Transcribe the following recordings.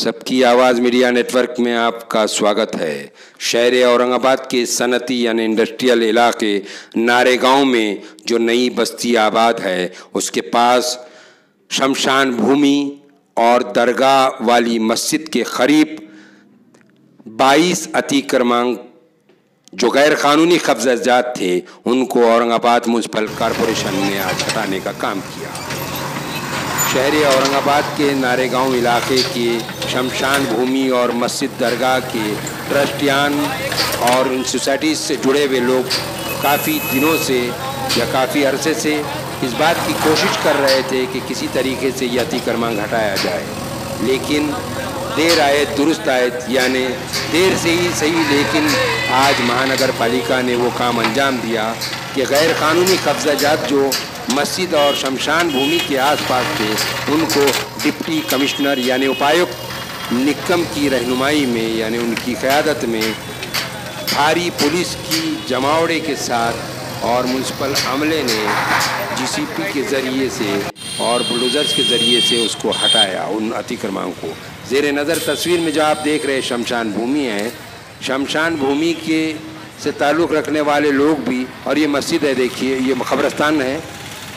सबकी आवाज़ media network में आपका स्वागत है। शहर औरंगाबाद के सनती यानी इंडस्ट्रियल इलाके नारेगांव में जो नई बस्ती आबाद है उसके पास शमशान भूमि और दरगाह वाली मस्जिद के करीब 22 अतिक्रमण जो गैर कानूनी कब्जात थे उनको औरंगाबाद म्यूनसिपल कॉरपोरेशन ने आज हटाने का काम किया। शहर औरंगाबाद के नारेगांव इलाके के शमशान भूमि और मस्जिद दरगाह के ट्रस्टियान और इन सोसाइटीज़ से जुड़े हुए लोग काफ़ी दिनों से या काफ़ी अरसे से इस बात की कोशिश कर रहे थे कि किसी तरीके से यह अतिक्रमण हटाया जाए, लेकिन देर आए दुरुस्त आए, यानी देर से ही सही, लेकिन आज महानगर पालिका ने वो काम अंजाम दिया कि गैर कानूनी कब्जात जो मस्जिद और शमशान भूमि के आसपास थे उनको डिप्टी कमिश्नर यानी उपायुक्त निक्कम की रहनुमाई में यानी उनकी क़यादत में भारी पुलिस की जमावड़े के साथ और म्यूनसिपल अमले ने जीसीपी के ज़रिए से और बुलडोज़र्स के ज़रिए से उसको हटाया। उन अतिक्रमण को ज़ेर नज़र तस्वीर में जो आप देख रहे शमशान भूमि है, शमशान भूमि के से ताल्लुक़ रखने वाले लोग भी, और ये मस्जिद है, देखिए ये कब्रस्तान है,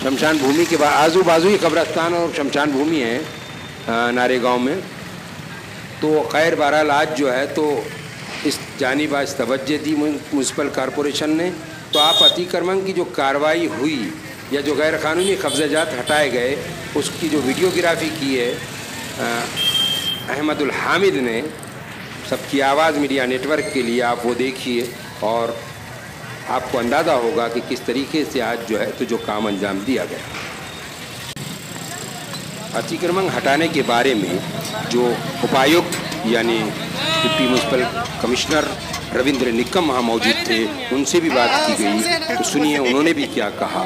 शमशान भूमि के आजू बाजू ही कब्रस्तान और शमशान भूमि है नारेगांव में। तो खैर बहरहाल आज जो है तो इस जानिब आज तवज्जो दी म्यूनसिपल कॉरपोरेशन ने, तो आप अतिक्रमण की जो कार्रवाई हुई या जो गैर कानूनी कब्जात हटाए गए उसकी जो वीडियोग्राफी की है अहमदुल हामिद ने सबकी आवाज़ मीडिया नेटवर्क के लिए, आप वो देखिए और आपको अंदाज़ा होगा कि किस तरीके से आज जो है तो जो काम अंजाम दिया गया। अतिक्रमण हटाने के बारे में जो उपायुक्त यानी deputy municipal commissioner Ravindra Nikam वहाँ मौजूद थे, उनसे भी बात की गई, तो सुनिए उन्होंने भी क्या कहा।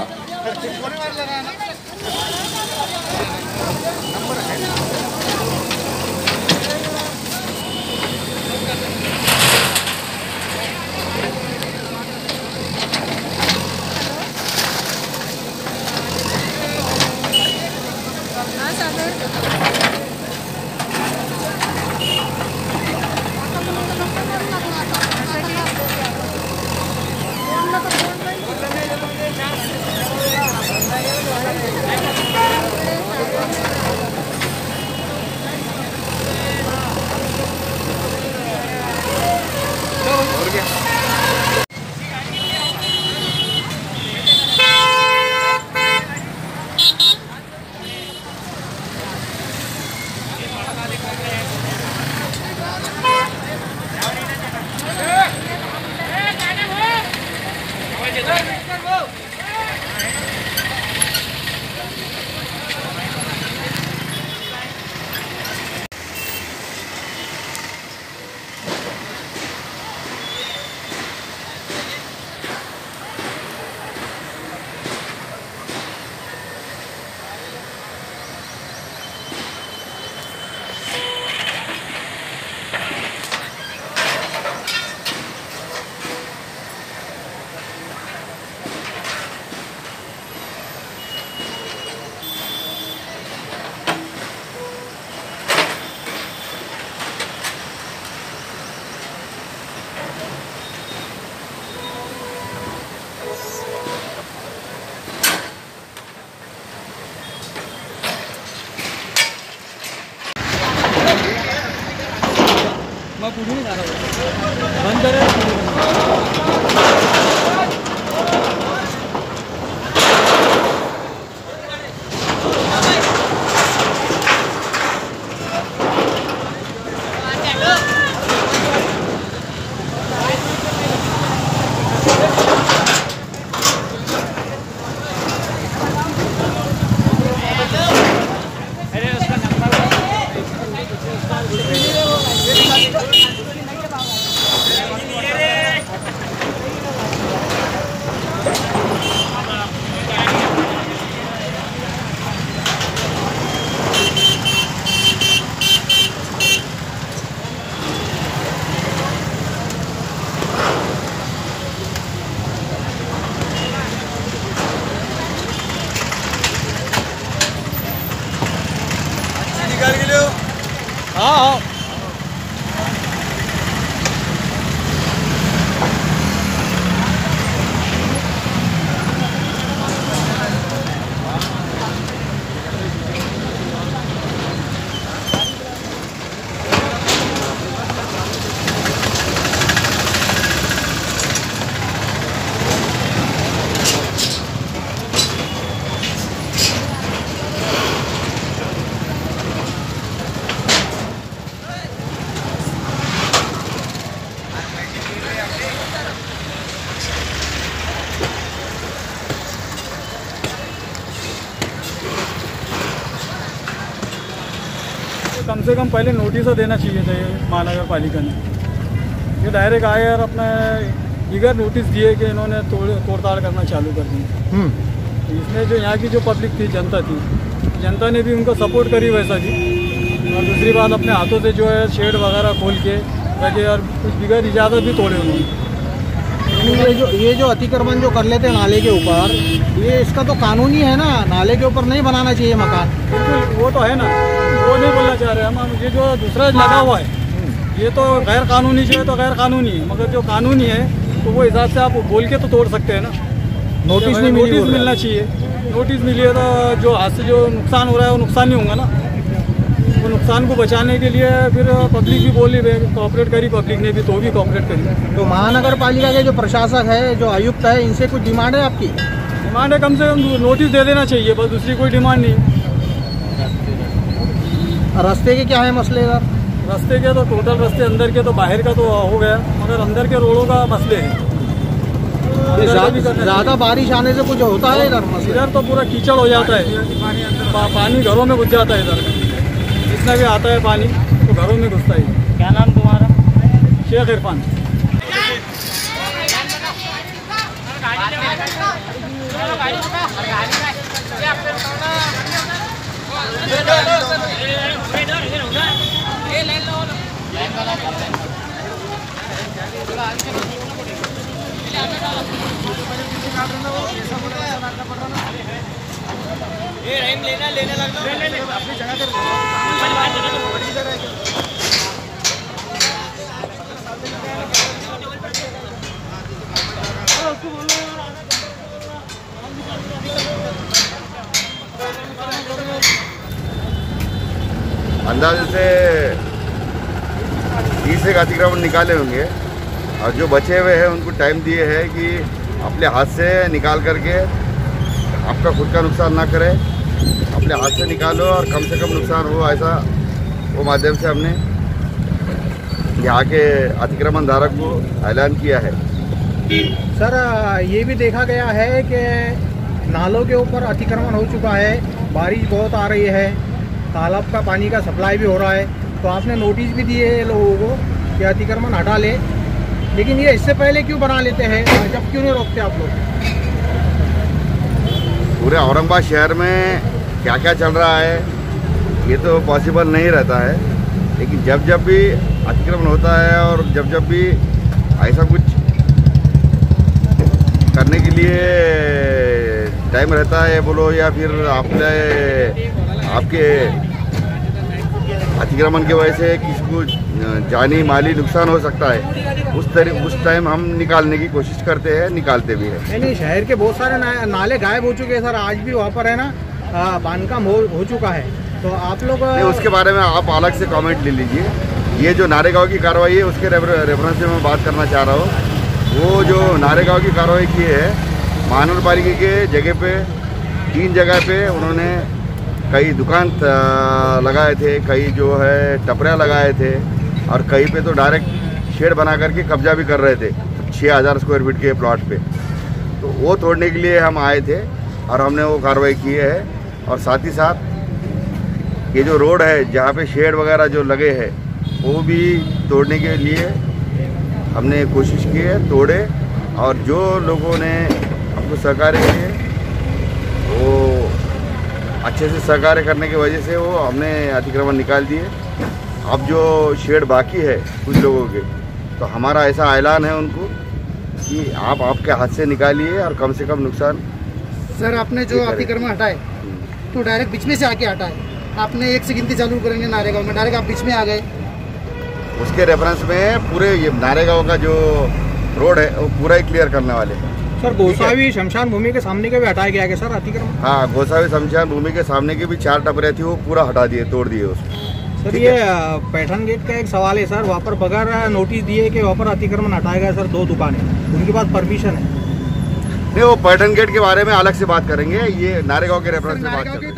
मैं पूछूं नहीं जा रहा हूँ बंद करे। कम से कम पहले नोटिस देना चाहिए था ये महानगर पालिका ने। ये डायरेक्ट आए और अपना इधर नोटिस दिए कि इन्होंने तोड़ताड़ करना चालू कर दी। इसमें जो यहाँ की जो पब्लिक थी, जनता ने भी उनको सपोर्ट करी वैसा जी। और दूसरी बात, अपने हाथों से जो है शेड वगैरह खोल के रखे और कुछ बगैर इजाज़त भी तोड़े उन्होंने। ये जो अतिक्रमण जो कर लेते हैं नाले के ऊपर, ये इसका तो कानूनी है ना, नाले के ऊपर नहीं बनाना चाहिए मकान। बिल्कुल, वो तो है ना, वो नहीं बोलना चाह रहे हम। ये जो दूसरा लगा हुआ है ये तो गैर कानूनी जो है तो गैर कानूनी है, मगर जो कानूनी है तो वो हिसाब से आप बोल के तो तोड़ सकते हैं ना। नोटिस मिलना चाहिए। नोटिस मिली है तो जो हाथ से जो नुकसान हो रहा है वो नुकसान नहीं होगा ना। वो नुकसान को बचाने के लिए फिर पब्लिक भी बोली, कोऑपरेट करी पब्लिक ने भी, तो भी कोऑपरेट करी। तो महानगर पालिका के जो प्रशासक है, जो आयुक्त है, इनसे कुछ डिमांड है आपकी? डिमांड है कम से कम नोटिस दे देना चाहिए, बस दूसरी कोई डिमांड नहीं। रास्ते के क्या है मसले इधर? रास्ते के तो टोटल रास्ते अंदर के तो बाहर का तो हो गया, मगर अंदर के रोडों का मसले है। ज़्यादा बारिश आने से कुछ होता है इधर तो पूरा कीचड़ हो जाता है, पानी घरों में घुस जाता है। इधर जितना भी आता है पानी तो घरों में घुसता है। क्या नाम तुम्हारा? शेख इरफान। लेने लगना अपनी जगह पर अंदाजे से 30 एक अतिक्रमण निकाले होंगे और जो बचे हुए हैं उनको टाइम दिए हैं कि अपने हाथ से निकाल करके आपका खुद का नुकसान ना करे, अपने हाथ से निकालो और कम से कम नुकसान हो, ऐसा वो माध्यम से हमने यहाँ के अतिक्रमण धारक को ऐलान किया है। सर, ये भी देखा गया है कि नालों के ऊपर अतिक्रमण हो चुका है, बारिश बहुत आ रही है, तालाब का पानी का सप्लाई भी हो रहा है, तो आपने नोटिस भी दिए है लोगों को कि अतिक्रमण हटा ले, लेकिन ये इससे पहले क्यों बना लेते हैं, जब क्यों नहीं रोकते आप लोग? पूरे औरंगाबाद शहर में क्या क्या चल रहा है ये तो पॉसिबल नहीं रहता है, लेकिन जब जब भी अतिक्रमण होता है और जब जब भी ऐसा कुछ करने के लिए टाइम रहता है बोलो, या फिर आपके अतिक्रमण की वजह से किसी को जानी माली नुकसान हो सकता है, उस टाइम हम निकालने की कोशिश करते हैं, निकालते भी हैं। नहीं, शहर के बहुत सारे नाले गायब हो चुके हैं सर, आज भी वहाँ पर है ना बांधकाम हो चुका है, तो आप लोग उसके बारे में आप अलग से कमेंट ले लीजिए। ये जो नारेगांव की कार्रवाई है उसके रेफरेंस में मैं बात करना चाह रहा हूँ। वो जो नारेगांव की कार्रवाई की है, महानगर पालिका के जगह पे 3 जगह पे उन्होंने कई दुकान लगाए थे, कई जो है टपरियाँ लगाए थे और कहीं पे तो डायरेक्ट शेड बना करके कब्जा भी कर रहे थे 6000 स्क्वायर फीट के प्लॉट पे। तो वो तोड़ने के लिए हम आए थे और हमने वो कार्रवाई की है। और साथ ही साथ ये जो रोड है जहाँ पे शेड वगैरह जो लगे हैं वो भी तोड़ने के लिए हमने कोशिश की है, तोड़े। और जो लोगों ने हमको सहकार्य किए वो अच्छे से सहकार्य करने की वजह से वो हमने अतिक्रमण निकाल दिए। अब जो शेड बाकी है कुछ लोगों के, तो हमारा ऐसा ऐलान है उनको कि आप आपके हाथ से निकालिए और कम से कम नुकसान। सर, आपने जो अतिक्रमण हटाए तो डायरेक्ट बीच में से आके हटाए, आपने 1 से गिनती चालू करेंगे नारेगांव में, डायरेक्ट आप बीच में आ गए। उसके रेफरेंस में पूरे ये नारेगांव का जो रोड है वो पूरा ही क्लियर करने वाले हैं। सर, गोसावी शमशान भूमि के सामने का भी हटाया गया है सर अतिक्रमण? हाँ, गोसावी शमशान भूमि के सामने की भी 4 टपरियाँ थी, वो पूरा हटा दिए, तोड़ दिए उसको। सर, ये पैठन गेट का एक सवाल है सर, वहाँ पर बगैर नोटिस दिए कि वहाँ पर अतिक्रमण हटाया गया सर, 2 दुकानें, उनके पास परमिशन है। नहीं, वो पैठन गेट के बारे में अलग से बात करेंगे, ये नारेगांव के रेफरेंस में बात करेंगे।